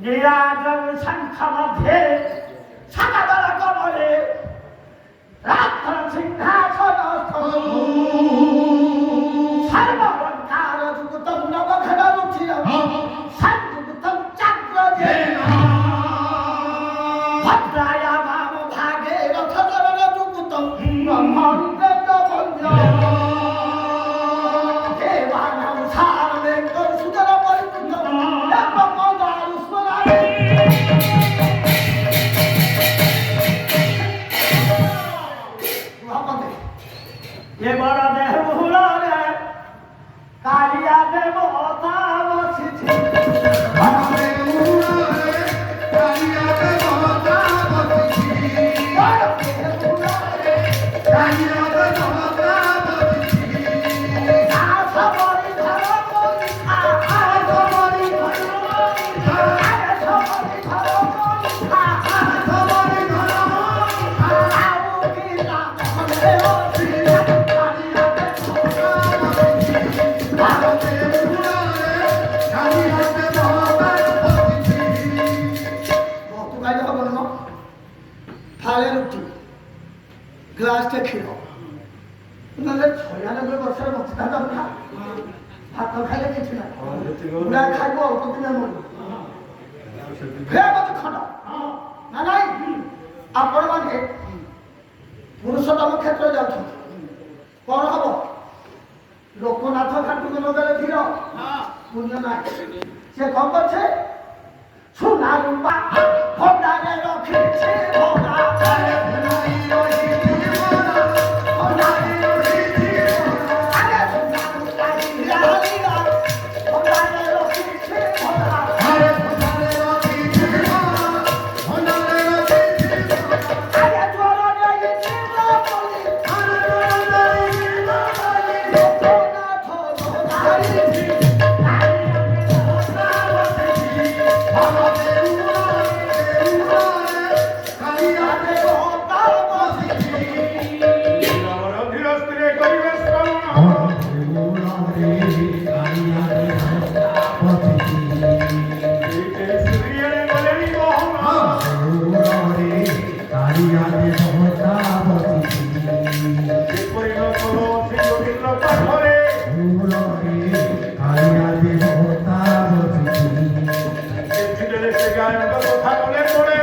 নীরাজল শঙ্খমধ্যে সকাবেলা কমলে রাত্র সিংহাসনস্থ সর্বলঙ্কার যুগতম নবঘন রুচিরম সংযুক্তম চক্রজে ভদ্রায়া বাম ভাগে রথচরণ যুগতম ব্রহ্মরূপেণ বন্দ্য দেবানাং সারবেঙ্গ সুদর পরিপূর্ণ এবং মদারু স্মরণে এবার দেহ হুলারে কালিয়া দেবতা বসিছে গ্লাসটা খেলো ওনাদের 96 বছরের মধ্যে দাদা ভাত খাইলে কিছু না ওরা খাইবো অল্প দিনের মধ্যে ফের মতো খানা না নাই আপন মানে পুরুষোত্তম ক্ষেত্রে যাচ্ছেন কଣ হব লোকনাথ ঘাটুকে নগরে ধীর পুণ্য নাই সে কম করছে সোনা রূপা ভণ্ডারে রখিছে ভোলা কথা বলে পড়ে